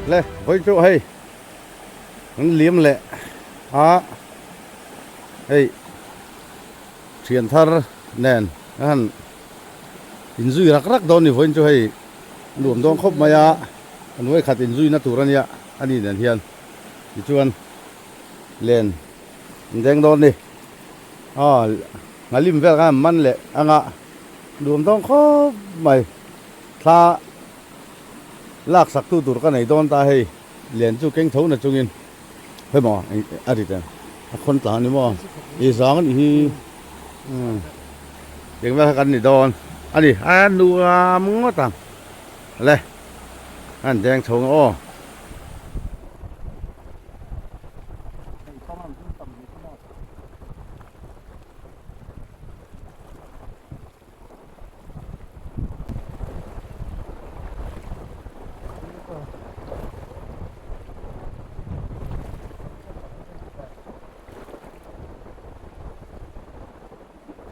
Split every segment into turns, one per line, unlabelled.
เลยvới chỗ hay nó liếm lệ á hey truyền thar nền han in duy rắc rắc đón đi với chỗ hay luồng đón khóc mày à anh với khát in duy nát turan ya anh đi đến hiền đi chuan lên đeng đón đi à ngã lim về cái man lệ anh ạ luồng đón khóc mày tha lắc sắc tu tur cái này đón ta hay liền chú keng thấu là chung in phải mò anh đi đâyคนตานี่มออีสองนี่เด็กว่ากันนี่ดอนอันนี้อันดูมึงก็ต่างอะไรอันแดงชงอ้อ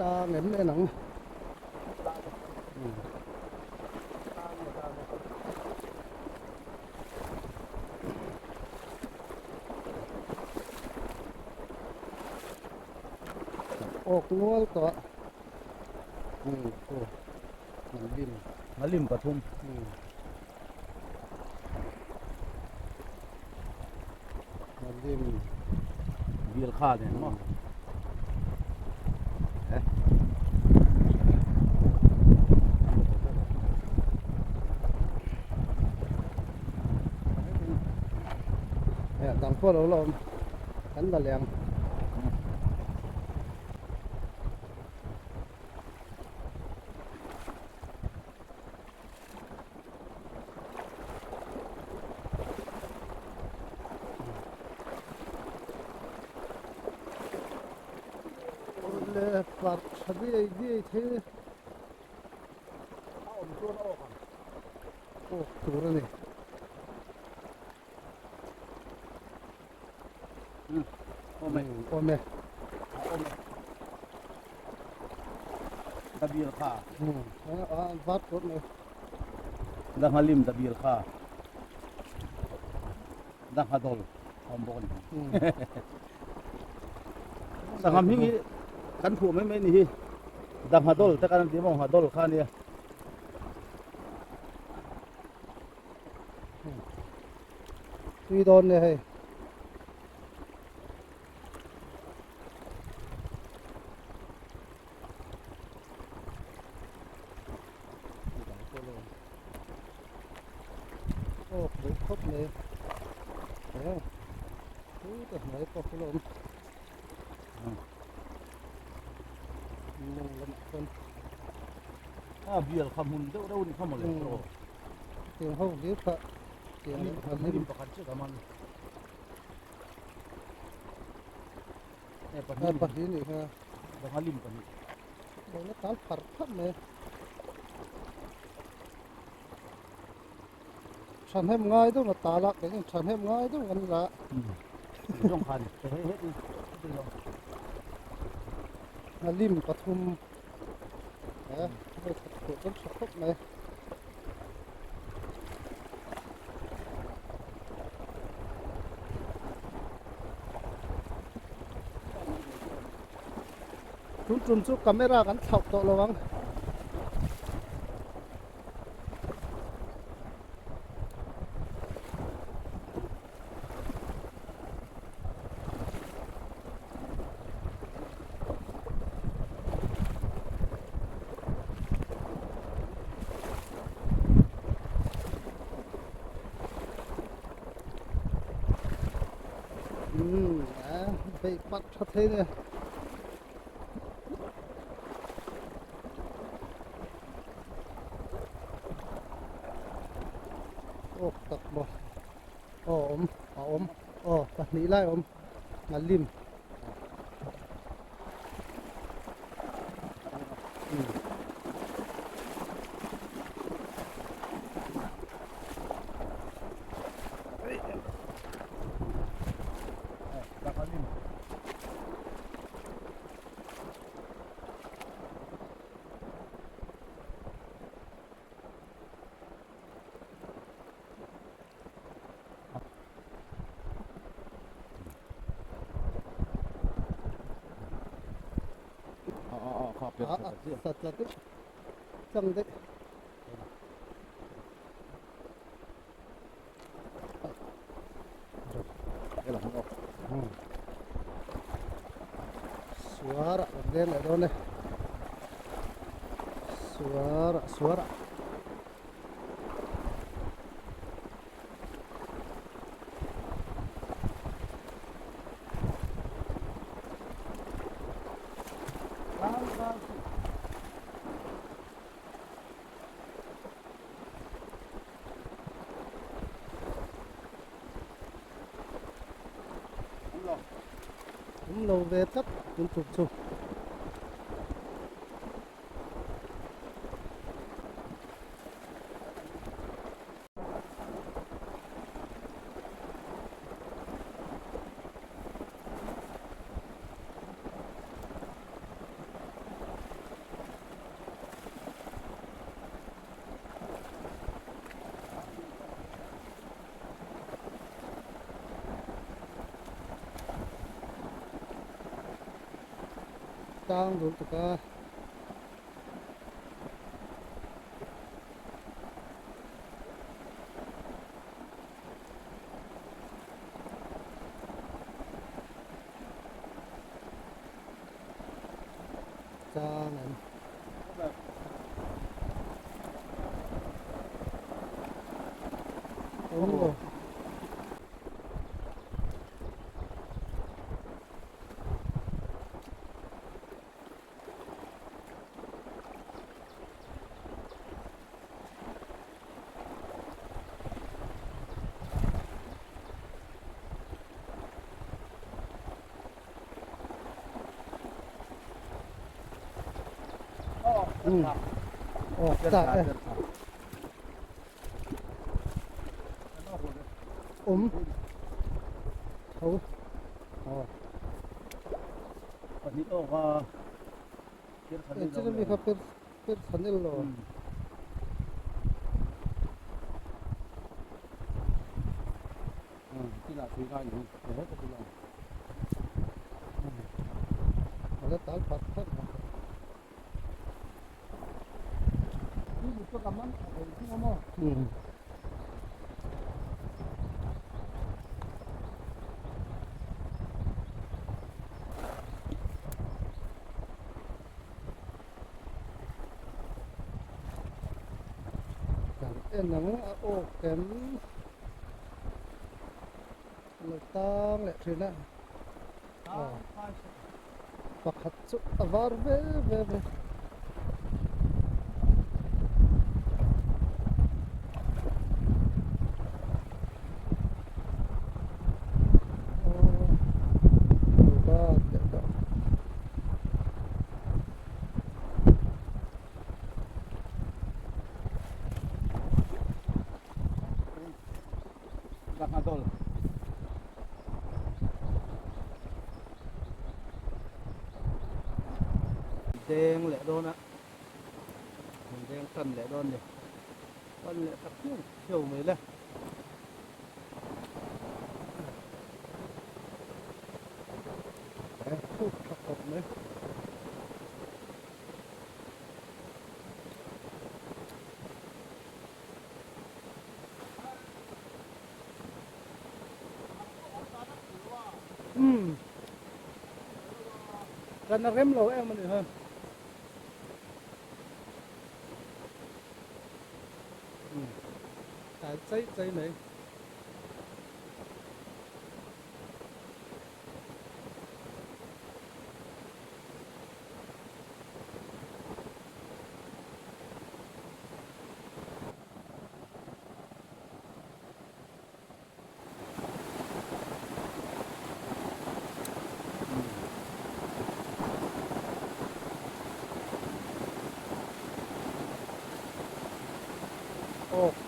ตาเหม็นเลยหนังออกงัวตัวโอ้มาลิมปทุมมาลิมเบียร์ข้าเนี่ยมั้งดังพวกเราขันตะแลงเลยปัดชดีดีที่โอ้ตัวนี่โอ้ไม่ตะเบียร์ข้าวัดรถเลยดังฮาลิมตะเบียร์ข้าดังฮาดอลอมบอนสังคมนี้กันผัวไม่นี่ดังฮาดอลแต่การที่มองฮาดอลข้าเนี่ยวีโดนเนี่ยให้โอ้โหครบเลยโอ้โหแต่ไหนก็พลมลงคนเบียร์ขมุนเด้อนี่เข้ามาเลยเสียงเขาเยอะปะเสียงมันริมประคันเชื่อมันปัดนี้นี่ฮะดังฮาลิมปัดนี้โดนแล้วตาผัดทับเลยฉันให้ง่ายต้องมาตาลักแต่ฉันให้ง่ายต้องกันละต้องพันเฮ้ยมาลิมปทุมไม่ถูกต้องสกปรกเลยจุนซุกกัมเมรากันถักตัวระวังไปปัดชัดเลยเนี่ยโอ้ตักบ่โอ้โอ้ตักนี้ไล่งานริม
sat la tu chang de
cái là không
suara de la do ne suara cũng lâu về tất cũng chụp chụp tang dul tuka tang an lo ta thấu
Panito ka
actually mi ka per sanil lo
Kila suga ni hết cái lòng
ala tal pat pat
Ini butuh kaman ada itu ngomong
en nang a o kem le tang le thina pakhat chu avar ve
Dak adol
đen lệ đôn á đen cần lệ đôn đi con lệ tập trung chiều mới lên phút thật thật đấy gần là rem lỗ em mình hơn cháy này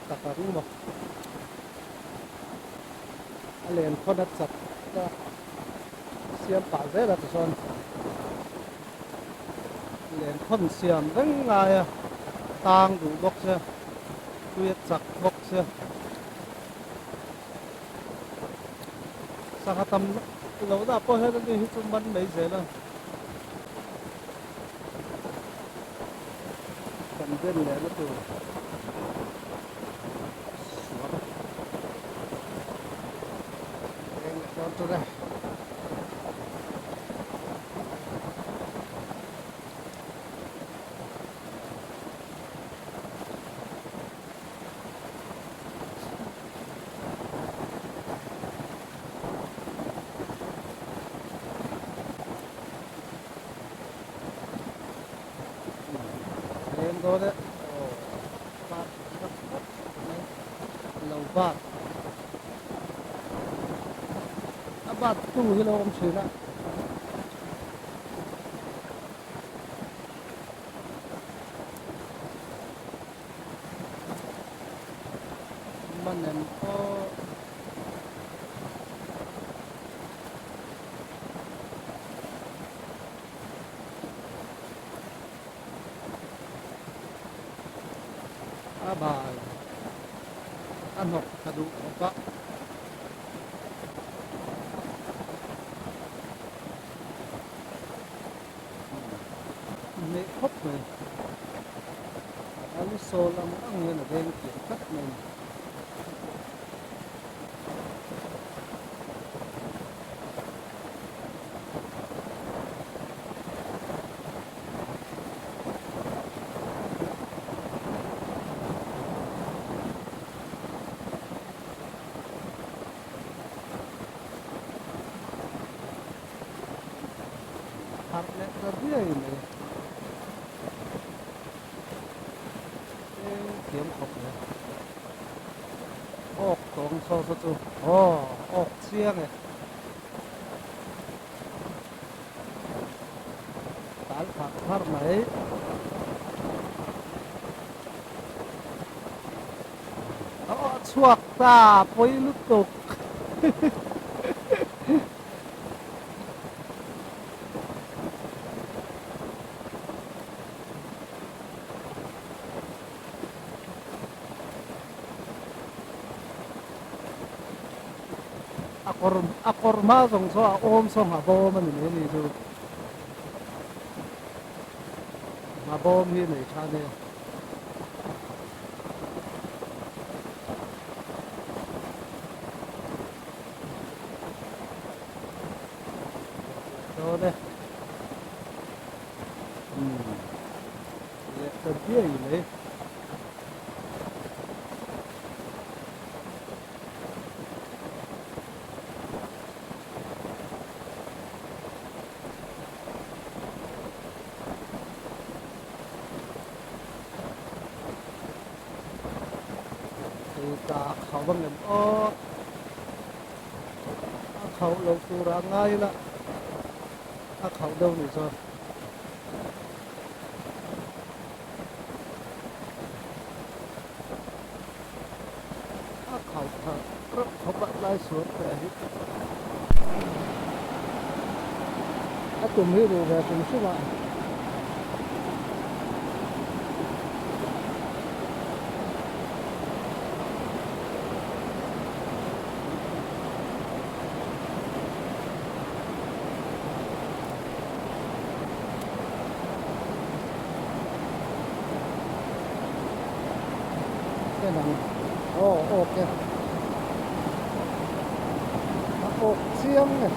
takar mo alien khonat sat ta siam pa ve la son alien khon siam veng ngai tang du bok se tuyết chak bok se sakatam lo da po he ni hitum ban mai se la bên lẽ nó từ đen lại đón tôi đây đen tôi đấy bát rất rất lầu bát bát tu cái lâu ông chuyện á mình em có bà ăn học thật đủ không có mẹ khóc rồi anh số là một người ở đây kiểm cắt mình hạt lẹ ra bia này kiếm khóc này ốc tổng số số tu ốc xiang này tál phạt phạt mấy chuột ta bôi lúc tục akor ma song so om song ha bo man ni ni ju ma bo mi ni cha ne đó đây cái gì này thì cả khẩu bằng điểm khẩu lâu tu ra ngay là khẩu đâu này rồi khẩu thật rất không bạn lai xuống về cùng hiểu được về cùng số bạn cái này ok ốc xiêm này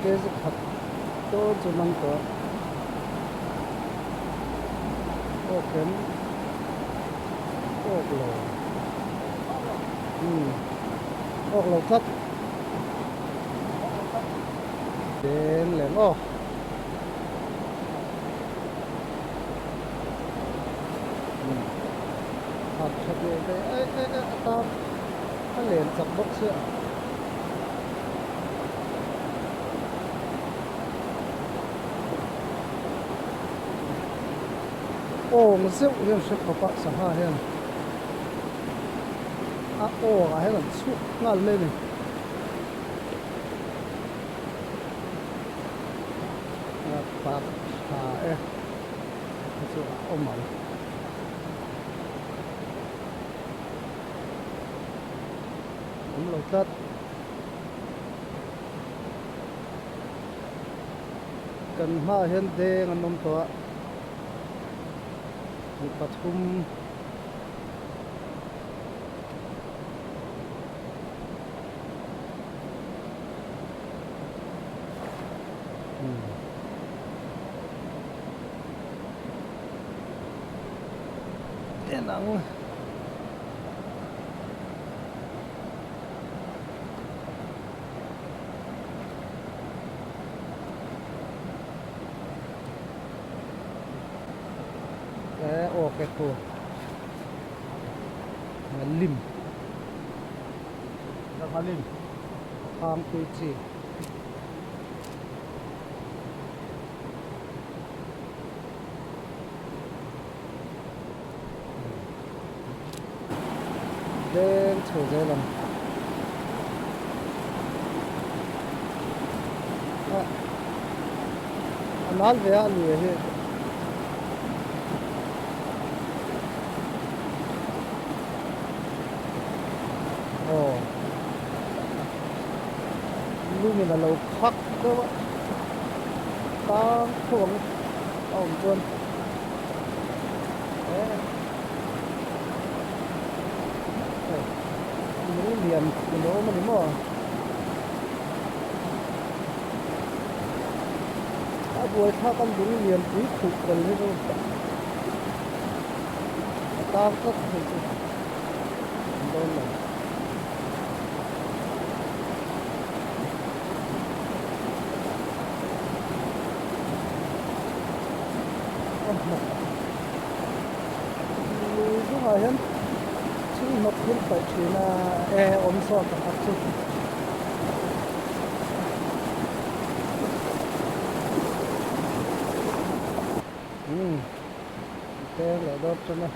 cái gì thật tôi chỉ mong có ok ốc lẩu cắt đến lên thật thật cái tao nó liền sập bốc sữa nó rượu riêng sức của bạn sở hai hen à ô cái là suốt ngon lên này bạc à suốt ôm mày ôm lâu tết cần hoa hiện đề ngân nông toa bị bắt hung đen nắng cái ô cái cô lim
Ra lim.
khang tui chi đen thổi dây lần nói về anh lười hết ồ lúc mình là lâu khắc cơ ta không ông tuần mình liền mình đó mà đúng rồi buổi thao con đúng liền quý khục còn như đâu ta có thể đâu này lúc này hen chứ một hiện tại chỉ là ôm so cả hạt chứ cái lại đốt cho nó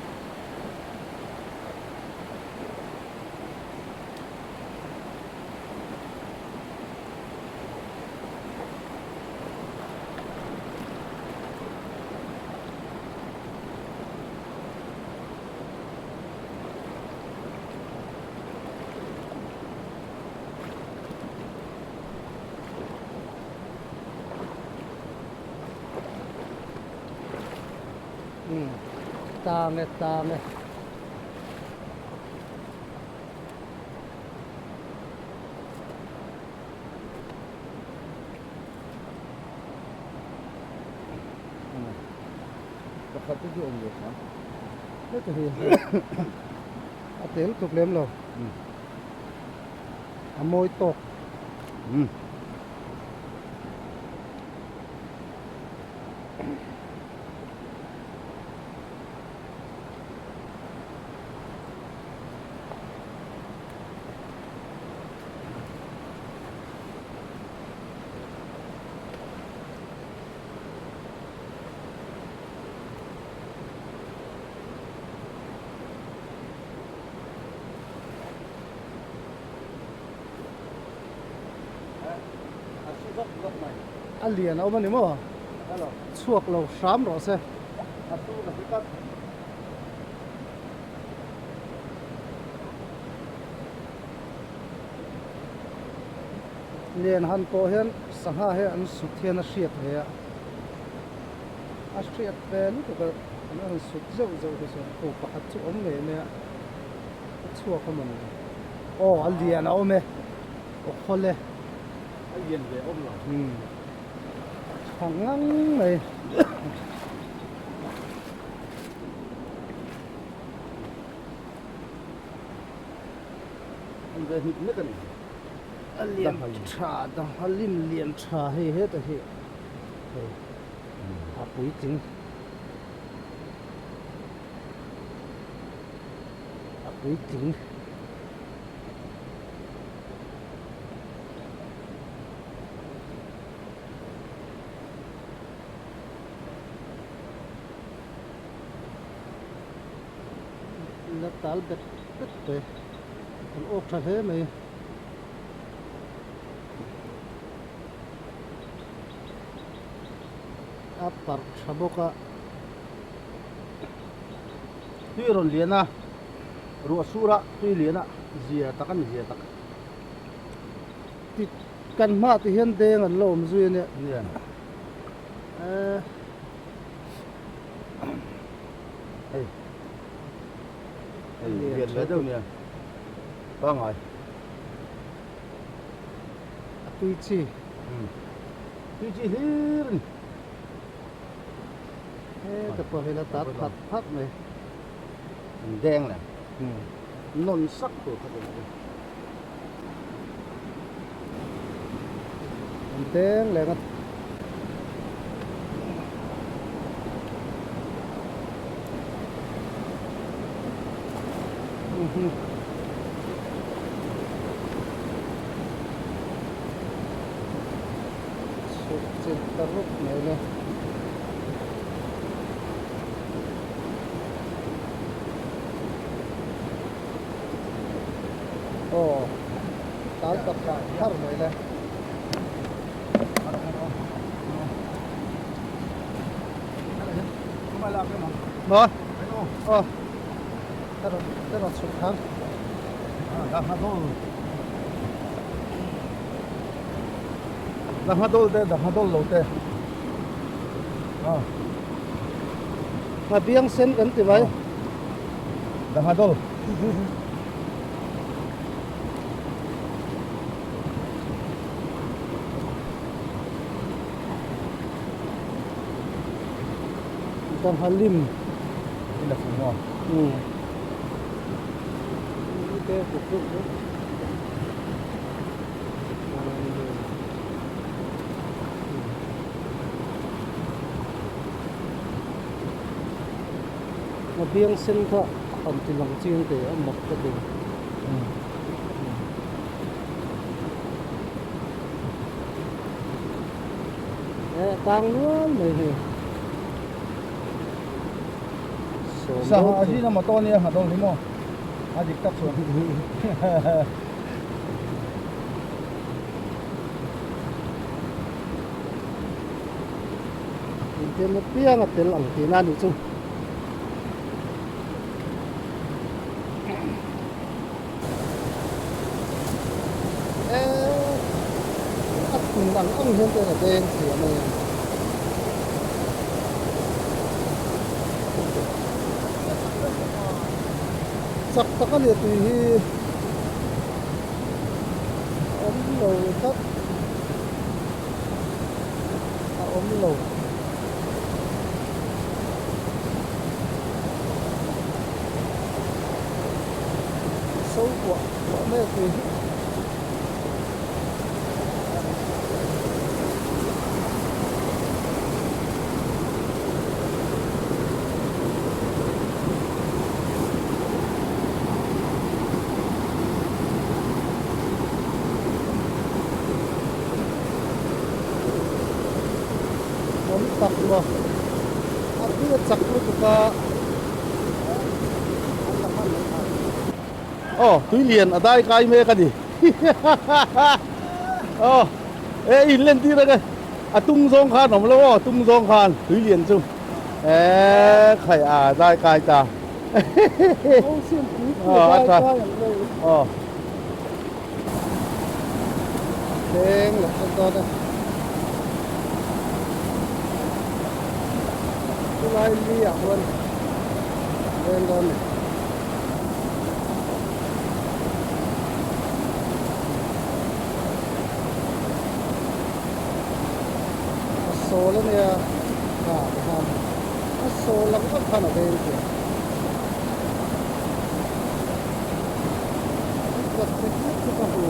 ta nghe
Dapat tu ông được hả?
nó thì tiếng tục lem rồi môi tột
Gốc này.
ăn liền ông anh mà
Hello.
chuộc lầu xám rồi xe
Asu là cái cắt.
liền han po hen sang ha he an su thiên a siat he a siat ve lu ko an su zau zau he so ko pa hat chu om le ne chuộc ko man o al liền au me o khole
Cái gì về ôm lại.
thằng ngang này
Anh về hít nước cái này.
liền trà da halim liền trà he he ta he a pui ting a pui ting la tal bet bet an ok tha he mai apar thaboka tui ron liana ruwa sura tui liana zia takan zia tak ti kan ma ti hian deng an lom zui ne
Nian. Hey. Hey,
Nian,
Việt lấy đâu nè? Ba ngồi.
tui chi
Tuy chỉ hiền.
te pa hela tat phat phat mai
Đen này. Non sắc của các bạn.
deng le ngat Sukses teruk mai le oh tal tak thar mai le
Không ai làm cái mà.
rồi
Thấy không?
ta sụt thang
Dah hadol. Dah hadol lâu tê.
mà biang sen kan ti vai
Dah hadol.
kan halim
Ini là semua.
Cái phục vụ đó. Mà biếng sinh thọ ẩm thì lòng chiên để âm mộc cái đường tăng nữa này thì
Sa aji na motor niya hadol mo. Adik tak so.
Thì nó biếng ở tiền lòng thì nan được chung mình đang ăn hơn tên là tên thì này sắc tắc cái liệt thì ống lầu tắc ống lầu sâu quả mẹ thì tak mo at di at saklo ka túi liền ở đây cái mê cái gì in lên tí đây tung zong khan không lâu tung zong khan túi liền chung khải đây cái ta đen là con đó lai li à luôn lên con này số lên nè số lắm các thằng ở bên kìa vật cái con hồ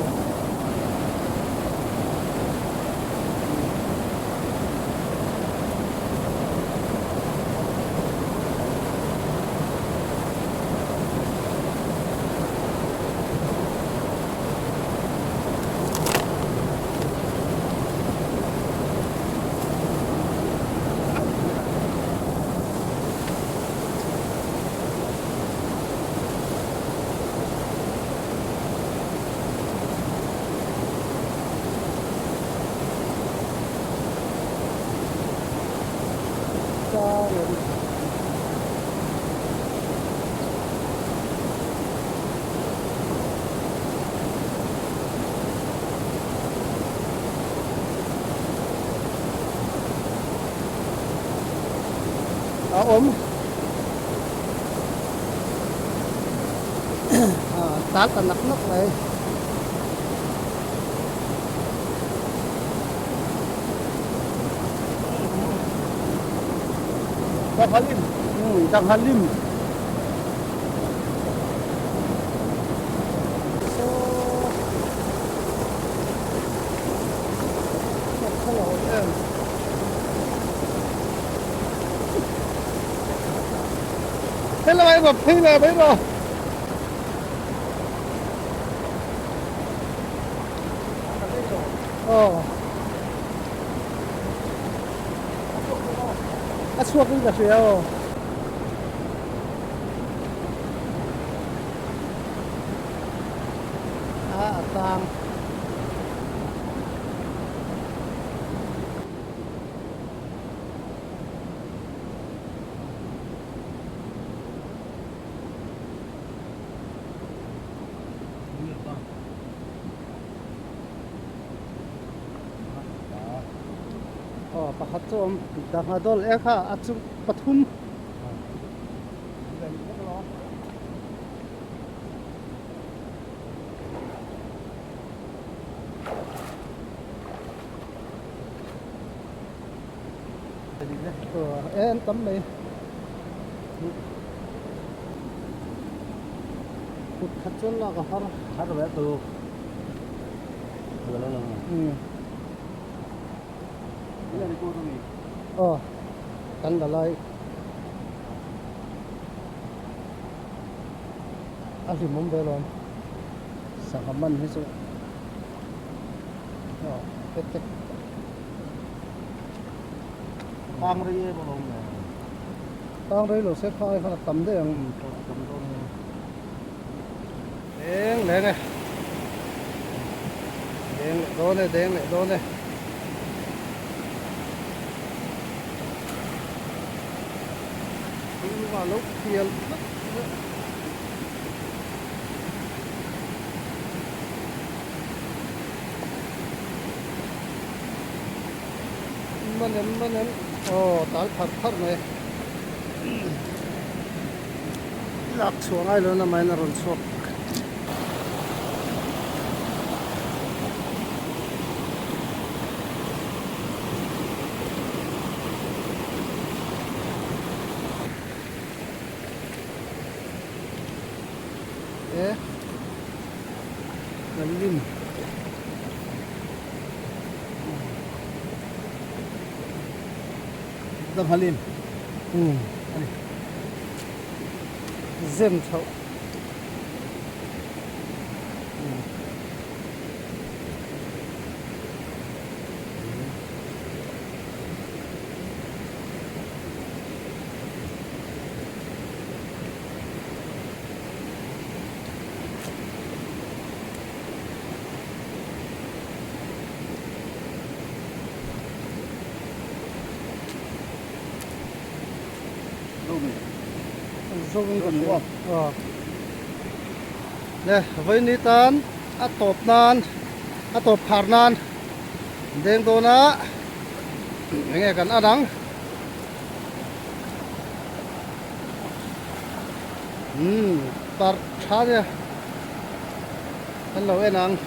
ốm tá tận nắp nắp này Dang Halim so hello em hello em gặp phi là bây giờ suốt đi cả phiếu tang pakhat chu om Dangadol ekha achu pathum em tấm này cụt khát chân là có hát rồi từ vừa lâu rồi cắn cả lại ăn thì mông về rồi sản phẩm ăn hết rồi hết hết tang đây bao lâu nè tang đây là sẽ khai hay là tầm đấy không đen đen này đen lại đô này nhưng mà lúc kia Manem tal phar này lạc xuống ai luôn là mày nó run xuống Halim Dang Halim Zem thau Zoom còn nữa. Nè, với ní tan, top nan, top phar nan, đen to na, nghe cần đắng. Tar cha nha. Hello em ang.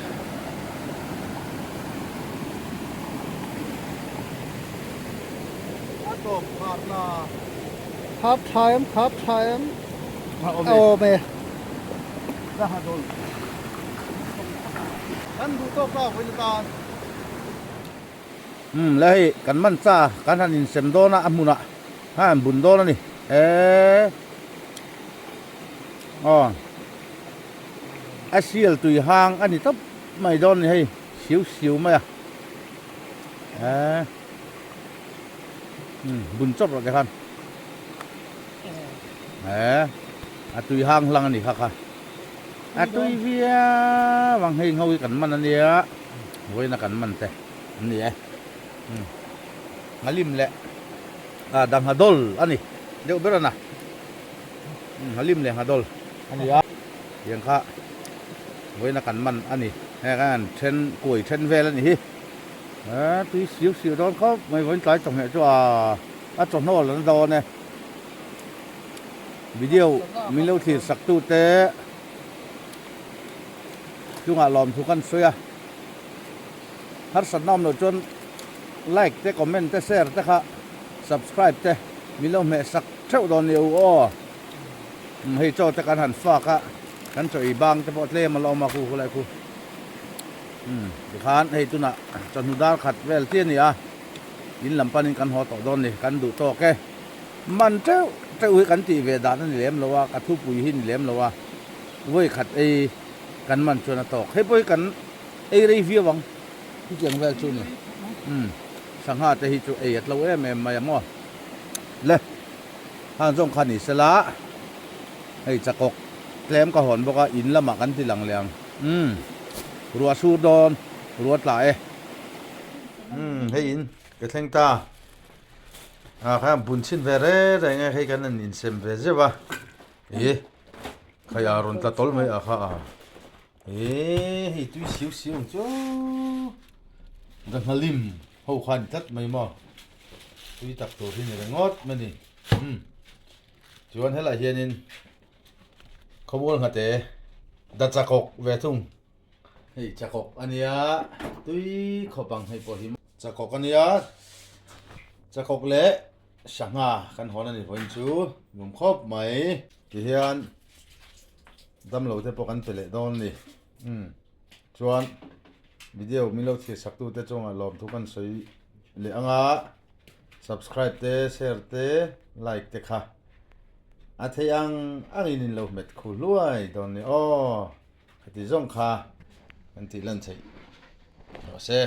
Top phar na. Half time. Mẹ. Ra hà rồi. Anh đủ tốt sao với ta.
Lấy cắn mặn xa, cắn hành in xem đô na amuna, ha bún đô na nè, asiel tùy hang anh tấp mày đô này hay xíu mày bún chốt rồi cái khăn. Tùy hang lang ni kha tùy vía vang hình hôi cắn man anh á với na cắn man te anh ấy Halim lệ Dangadol anh ấy đều biết na Halim lệ Dangadol anh ấy yang kha với na cắn man anh ấy hay kan chen củi chen ve anh ấy tùy xíu đó có mấy vấn cái trong hệ cho trong nó là đó nè video mình lâu thì sắc tu tế chúng à lòm thu căn xuya hát sẵn nom rồi chôn like te comment te share te kha subscribe te mình lâu mẹ sắc trâu đòn nhiều ô hay cho te kan hẳn pha cả kan cho ibang te bot le mà lo mà khu lại khu thì khan hay tu na cho nu dar khat vel tiên ni à in làm panin kan ho to đòn ni kan du to ke man trâu trâu kan ti về đàn ni lem lo wa ka thu pui hin lem lo wa với khat aiกันมันชวนตอกให้ไปกันไอ้รีวิววังที่เจียงแววชุนเลยสังหารจะฮิจูเอียดเราแม่มาอย่างมั่วเลยทางส่งขันอิสระให้จักกแกล้มก็หอนบอกว่าอินละหมักกันที่หลังเลียงรัวสูดอนรัวไหลให้อินกระเทงตาครับบุญชินเวเร่ได้ไงให้กันนั่นอินเซมเวเจวะขยารุนตะตอลไม่อะค่ะtuy xíu xíu chứ đang lim hậu khăn tất mày mò tuy tập tổ thì này ngót mà đi chú anh hết lại hiện nên không muốn hạt té đặt chạc cọc về thùng hey chạc cọc anh ya tuy khó bằng hay bỏ hiểm chạc cọc anh ya chạc cọc lẽ sáng à căn hộ này phải chú ngủ khóc mày thì hiện đâm lỗ thế bỏ căn phải lệ đòn đi chuan video mi lo thi sak tu te chonga lom thu kan soi le anga subscribe te share te like te kha a theyang angin lo met khu luai don ni o khati zong kha kan ti lan chei ro se